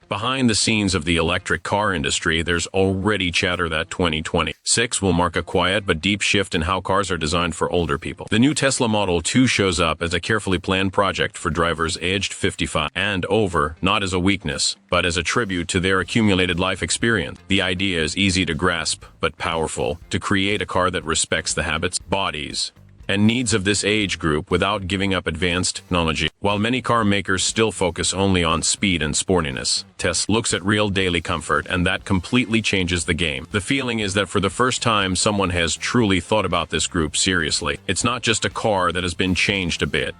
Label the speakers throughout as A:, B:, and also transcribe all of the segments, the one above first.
A: Behind the scenes of the electric car industry, there's already chatter that 2026 will mark a quiet but deep shift in how cars are designed for older people. The new Tesla Model 2 shows up as a carefully planned project for drivers aged 55 and over, not as a weakness, but as a tribute to their accumulated life experience. The idea is easy to grasp, but powerful, to create a car that respects the habits, bodies, and needs of this age group without giving up advanced technology. While many car makers still focus only on speed and sportiness, Tesla looks at real daily comfort, and that completely changes the game. The feeling is that for the first time, someone has truly thought about this group seriously. It's not just a car that has been changed a bit.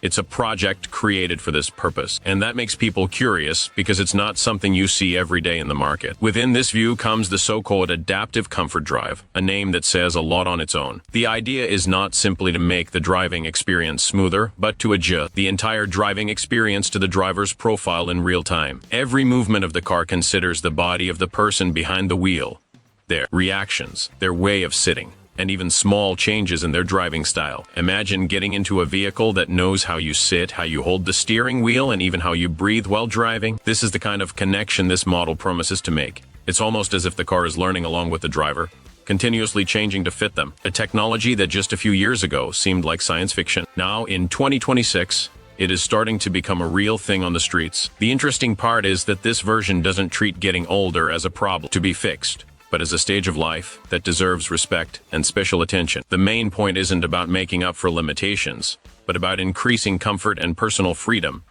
A: It's a project created for this purpose, and that makes people curious because it's not something you see every day in the market. Within this view comes the so-called adaptive comfort drive, a name that says a lot on its own. The idea is not simply to make the driving experience smoother, but to adjust the entire driving experience to the driver's profile in real time. Every movement of the car considers the body of the person behind the wheel, their reactions, their way of sitting, and even small changes in their driving style. Imagine getting into a vehicle that knows how you sit, how you hold the steering wheel, and even how you breathe while driving. This is the kind of connection this model promises to make. It's almost as if the car is learning along with the driver, continuously changing to fit them. A technology that just a few years ago seemed like science fiction. Now, in 2026, it is starting to become a real thing on the streets. The interesting part is that this version doesn't treat getting older as a problem to be fixed, but as a stage of life that deserves respect and special attention. The main point isn't about making up for limitations, but about increasing comfort and personal freedom.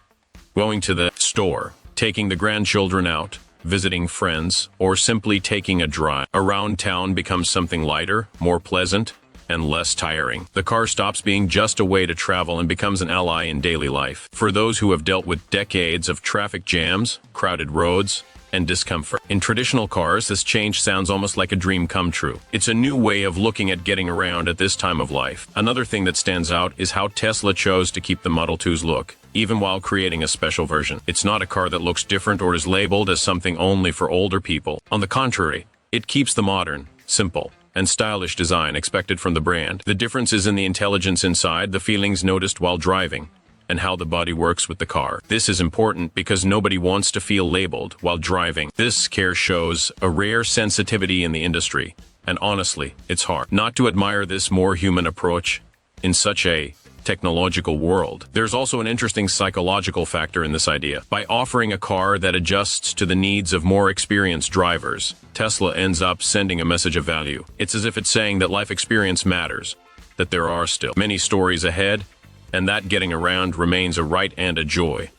A: Going to the store, taking the grandchildren out, visiting friends, or simply taking a drive around town becomes something lighter, more pleasant, and less tiring. The car stops being just a way to travel and becomes an ally in daily life. For those who have dealt with decades of traffic jams, crowded roads, and discomfort. In traditional cars, this change sounds almost like a dream come true. It's a new way of looking at getting around at this time of life. Another thing that stands out is how Tesla chose to keep the Model 2's look, even while creating a special version. It's not a car that looks different or is labeled as something only for older people. On the contrary, it keeps the modern, simple, and stylish design expected from the brand. The difference is in the intelligence inside, the feelings noticed while driving, and how the body works with the car. This is important because nobody wants to feel labeled while driving. This care shows a rare sensitivity in the industry, and honestly, it's hard not to admire this more human approach in such a technological world. There's also an interesting psychological factor in this idea. By offering a car that adjusts to the needs of more experienced drivers, Tesla ends up sending a message of value. It's as if it's saying that life experience matters, that there are still many stories ahead, and that getting around remains a right and a joy.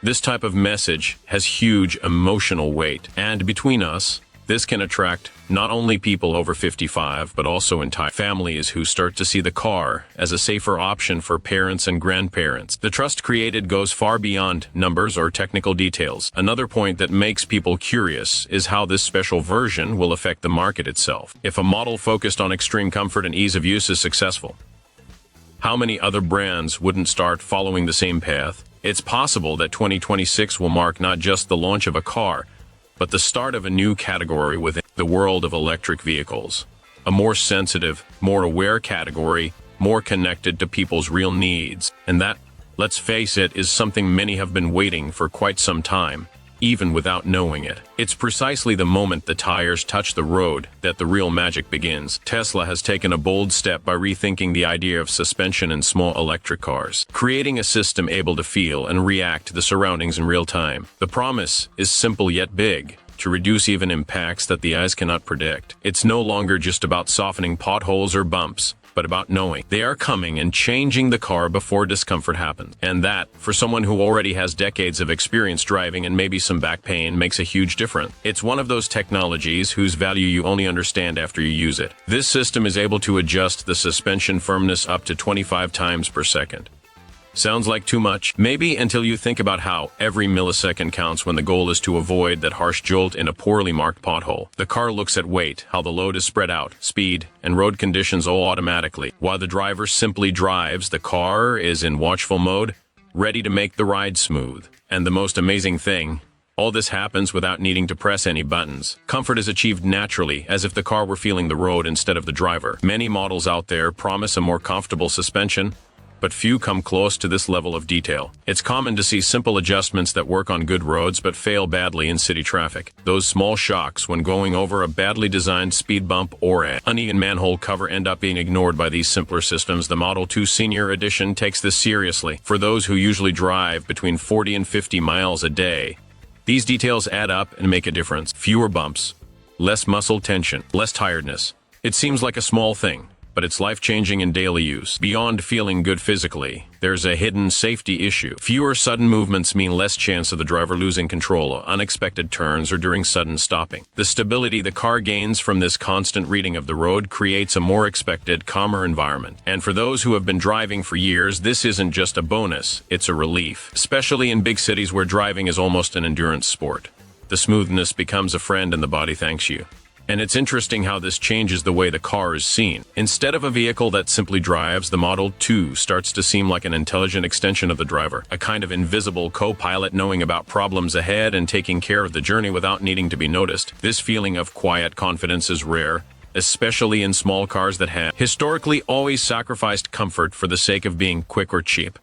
A: This type of message has huge emotional weight, and between us, this can attract not only people over 55, but also entire families who start to see the car as a safer option for parents and grandparents. The trust created goes far beyond numbers or technical details. Another point that makes people curious is how this special version will affect the market itself. If a model focused on extreme comfort and ease of use is successful, how many other brands wouldn't start following the same path? It's possible that 2026 will mark not just the launch of a car, but the start of a new category within the world of electric vehicles. A more sensitive, more aware category, more connected to people's real needs. And that, let's face it, is something many have been waiting for quite some time, even without knowing it. It's precisely the moment the tires touch the road that the real magic begins. Tesla has taken a bold step by rethinking the idea of suspension in small electric cars, creating a system able to feel and react to the surroundings in real time. The promise is simple yet big, to reduce even impacts that the eyes cannot predict. It's no longer just about softening potholes or bumps, but about knowing they are coming and changing the car before discomfort happens. And that, for someone who already has decades of experience driving and maybe some back pain, makes a huge difference. It's one of those technologies whose value you only understand after you use it. This system is able to adjust the suspension firmness up to 25 times per second. Sounds like too much? Maybe until you think about how every millisecond counts when the goal is to avoid that harsh jolt in a poorly marked pothole. The car looks at weight, how the load is spread out, speed, and road conditions all automatically. While the driver simply drives, the car is in watchful mode, ready to make the ride smooth. And the most amazing thing, all this happens without needing to press any buttons. Comfort is achieved naturally, as if the car were feeling the road instead of the driver. Many models out there promise a more comfortable suspension, but few come close to this level of detail. It's common to see simple adjustments that work on good roads but fail badly in city traffic. Those small shocks when going over a badly designed speed bump or an uneven manhole cover end up being ignored by these simpler systems. The Model 2 Senior Edition takes this seriously. For those who usually drive between 40 and 50 miles a day, these details add up and make a difference. Fewer bumps, less muscle tension, less tiredness. It seems like a small thing, but it's life-changing in daily use. Beyond feeling good physically, there's a hidden safety issue. Fewer sudden movements mean less chance of the driver losing control, unexpected turns, or during sudden stopping. The stability the car gains from this constant reading of the road creates a more expected, calmer environment. And for those who have been driving for years, this isn't just a bonus, it's a relief. Especially in big cities where driving is almost an endurance sport. The smoothness becomes a friend and the body thanks you. And it's interesting how this changes the way the car is seen. Instead of a vehicle that simply drives, the Model 2 starts to seem like an intelligent extension of the driver, a kind of invisible co-pilot knowing about problems ahead and taking care of the journey without needing to be noticed. This feeling of quiet confidence is rare, especially in small cars that have historically always sacrificed comfort for the sake of being quick or cheap.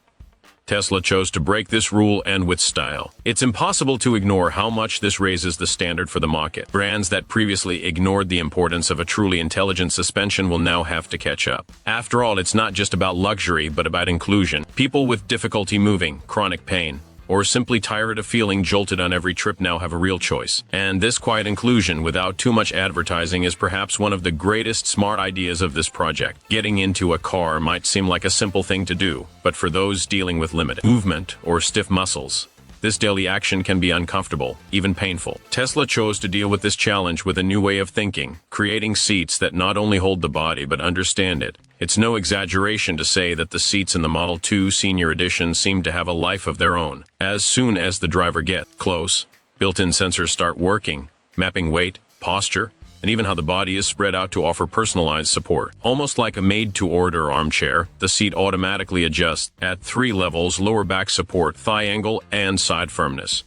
A: Tesla chose to break this rule, and with style. It's impossible to ignore how much this raises the standard for the market. Brands that previously ignored the importance of a truly intelligent suspension will now have to catch up. After all, it's not just about luxury, but about inclusion. People with difficulty moving, chronic pain, or simply tired of feeling jolted on every trip now have a real choice. And this quiet inclusion, without too much advertising, is perhaps one of the greatest smart ideas of this project. Getting into a car might seem like a simple thing to do, but for those dealing with limited movement or stiff muscles, this daily action can be uncomfortable, even painful. Tesla chose to deal with this challenge with a new way of thinking, creating seats that not only hold the body but understand it. It's no exaggeration to say that the seats in the Model 2 Senior Edition seem to have a life of their own. As soon as the driver gets close, built-in sensors start working, mapping weight, posture, and even how the body is spread out to offer personalized support. Almost like a made-to-order armchair, the seat automatically adjusts at 3 levels: lower back support, thigh angle, and side firmness.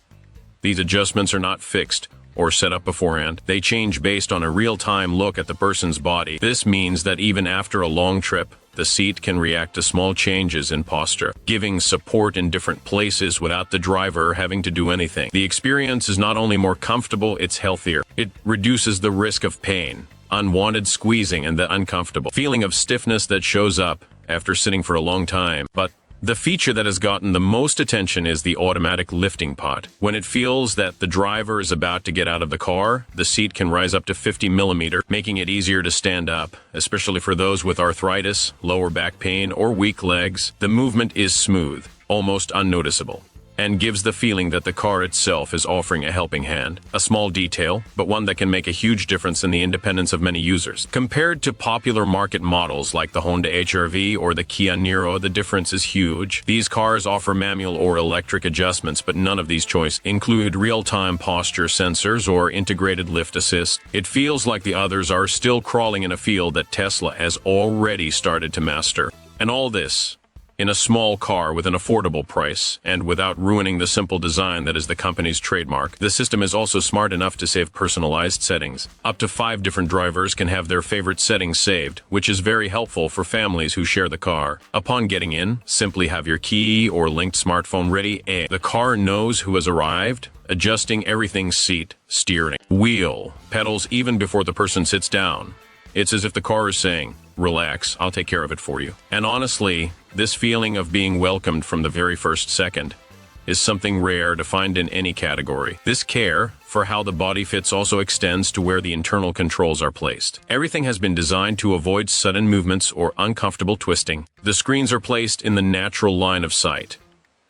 A: These adjustments are not fixed or set up beforehand. They change based on a real-time look at the person's body. This means that even after a long trip, the seat can react to small changes in posture, giving support in different places without the driver having to do anything. The experience is not only more comfortable, it's healthier. It reduces the risk of pain, unwanted squeezing, and the uncomfortable feeling of stiffness that shows up after sitting for a long time. But the feature that has gotten the most attention is the automatic lifting pod. When it feels that the driver is about to get out of the car, the seat can rise up to 50 millimeters, making it easier to stand up, especially for those with arthritis, lower back pain, or weak legs. The movement is smooth, almost unnoticeable, and gives the feeling that the car itself is offering a helping hand. A small detail, but one that can make a huge difference in the independence of many users. Compared to popular market models like the Honda HR-V or the Kia Niro, the difference is huge. These cars offer manual or electric adjustments, but none of these choices include real-time posture sensors or integrated lift assist. It feels like the others are still crawling in a field that Tesla has already started to master. And all this in a small car with an affordable price, and without ruining the simple design that is the company's trademark. The system is also smart enough to save personalized settings. Up to 5 different drivers can have their favorite settings saved, which is very helpful for families who share the car. Upon getting in, simply have your key or linked smartphone ready, and the car knows who has arrived, adjusting everything: seat, steering, wheel, pedals, even before the person sits down. It's as if the car is saying, "Relax, I'll take care of it for you." And honestly, this feeling of being welcomed from the very first second is something rare to find in any category. This care for how the body fits also extends to where the internal controls are placed. Everything has been designed to avoid sudden movements or uncomfortable twisting. The screens are placed in the natural line of sight.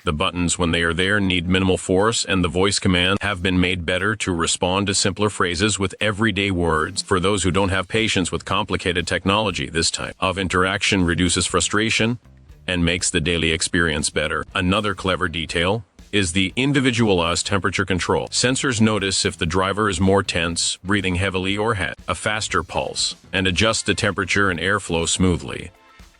A: The buttons, when they are there, need minimal force, and the voice commands have been made better to respond to simpler phrases with everyday words. For those who don't have patience with complicated technology, this type of interaction reduces frustration and makes the daily experience better. Another clever detail is the individualized temperature control. Sensors notice if the driver is more tense, breathing heavily, or has a faster pulse, and adjust the temperature and airflow smoothly.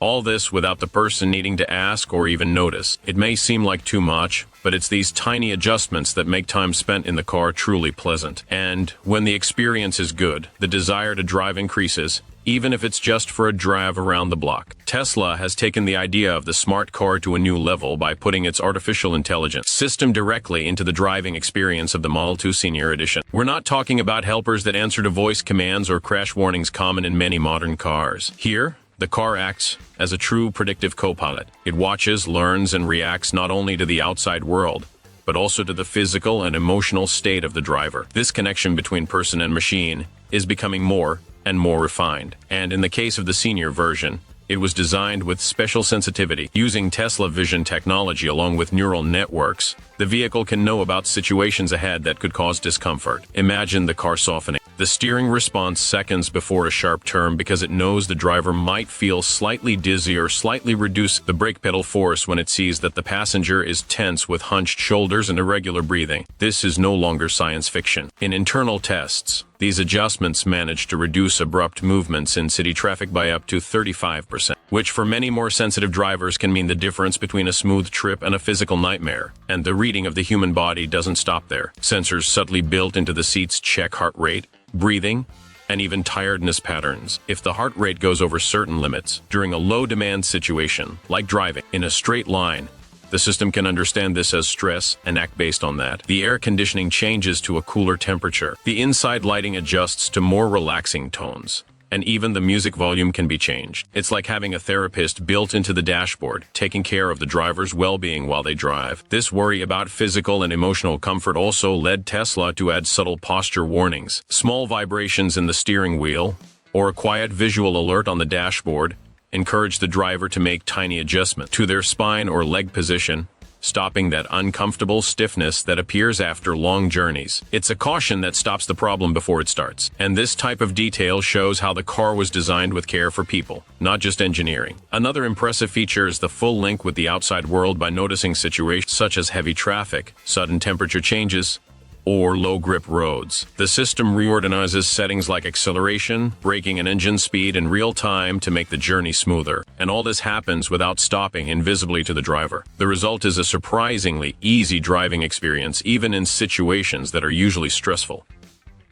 A: All this without the person needing to ask or even notice. It may seem like too much, but it's these tiny adjustments that make time spent in the car truly pleasant. And when the experience is good, the desire to drive increases, even if it's just for a drive around the block. Tesla has taken the idea of the smart car to a new level by putting its artificial intelligence system directly into the driving experience of the Model 2 Senior Edition. We're not talking about helpers that answer to voice commands or crash warnings common in many modern cars. Here, the car acts as a true predictive co-pilot. It watches, learns, and reacts not only to the outside world, but also to the physical and emotional state of the driver. This connection between person and machine is becoming more and more refined. And in the case of the senior version, it was designed with special sensitivity. Using Tesla vision technology along with neural networks, the vehicle can know about situations ahead that could cause discomfort. Imagine the car softening. The steering responds seconds before a sharp turn because it knows the driver might feel slightly dizzy or slightly reduce the brake pedal force when it sees that the passenger is tense with hunched shoulders and irregular breathing. This is no longer science fiction. In internal tests, these adjustments manage to reduce abrupt movements in city traffic by up to 35%, which for many more sensitive drivers can mean the difference between a smooth trip and a physical nightmare. And the reading of the human body doesn't stop there. Sensors subtly built into the seats check heart rate, breathing, and even tiredness patterns. If the heart rate goes over certain limits during a low-demand situation, like driving in a straight line, the system can understand this as stress and act based on that. The air conditioning changes to a cooler temperature. The inside lighting adjusts to more relaxing tones. And even the music volume can be changed. It's like having a therapist built into the dashboard, taking care of the driver's well-being while they drive. This worry about physical and emotional comfort also led Tesla to add subtle posture warnings. Small vibrations in the steering wheel, or a quiet visual alert on the dashboard, encourage the driver to make tiny adjustments to their spine or leg position, stopping that uncomfortable stiffness that appears after long journeys. It's a caution that stops the problem before it starts. And this type of detail shows how the car was designed with care for people, not just engineering. Another impressive feature is the full link with the outside world by noticing situations such as heavy traffic, sudden temperature changes, or low-grip roads. The system reorganizes settings like acceleration, braking, and engine speed in real time to make the journey smoother. And all this happens without stopping invisibly to the driver. The result is a surprisingly easy driving experience, even in situations that are usually stressful.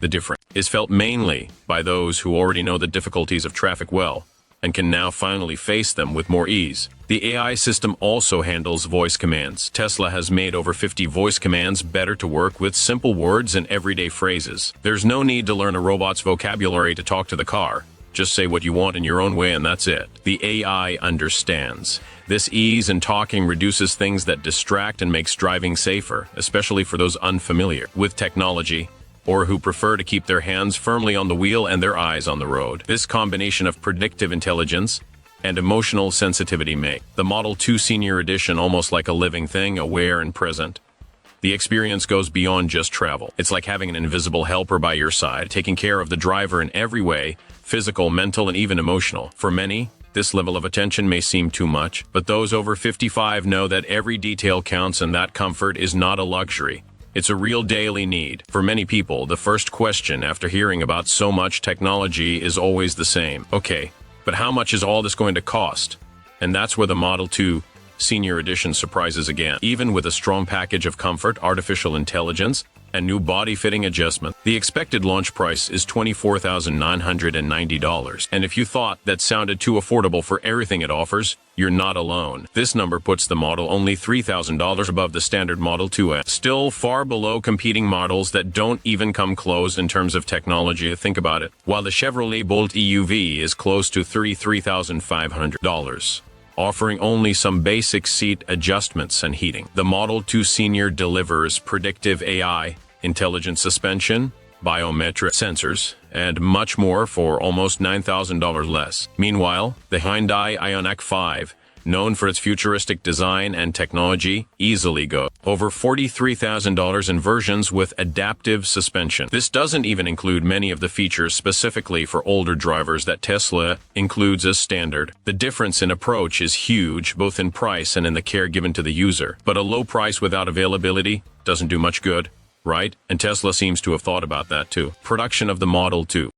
A: The difference is felt mainly by those who already know the difficulties of traffic well, and can now finally face them with more ease. The AI system also handles voice commands. Tesla has made over 50 voice commands better to work with simple words and everyday phrases. There's no need to learn a robot's vocabulary to talk to the car. Just say what you want in your own way and that's it. The AI understands. This ease in talking reduces things that distract and makes driving safer, especially for those unfamiliar with technology, or who prefer to keep their hands firmly on the wheel and their eyes on the road. This combination of predictive intelligence and emotional sensitivity make the Model 2 Senior Edition almost like a living thing, aware and present. The experience goes beyond just travel. It's like having an invisible helper by your side, taking care of the driver in every way, physical, mental, and even emotional. For many, this level of attention may seem too much, but those over 55 know that every detail counts and that comfort is not a luxury. It's a real daily need. For many people, the first question after hearing about so much technology is always the same. Okay, but how much is all this going to cost? And that's where the Model 2 Senior Edition surprises again. Even with a strong package of comfort, artificial intelligence, and new body-fitting adjustment, the expected launch price is $24,990. And if you thought that sounded too affordable for everything it offers, you're not alone. This number puts the model only $3,000 above the standard Model 2S, still far below competing models that don't even come close in terms of technology. Think about it. While the Chevrolet Bolt EUV is close to $33,500. Offering only some basic seat adjustments and heating. The Model 2 Senior delivers predictive AI, intelligent suspension, biometric sensors, and much more for almost $9,000 less. Meanwhile, the Hyundai Ioniq 5, known for its futuristic design and technology, easily goes over $43,000 in versions with adaptive suspension. This doesn't even include many of the features specifically for older drivers that Tesla includes as standard. The difference in approach is huge, both in price and in the care given to the user. But a low price without availability doesn't do much good, right? And Tesla seems to have thought about that too. Production of the Model 2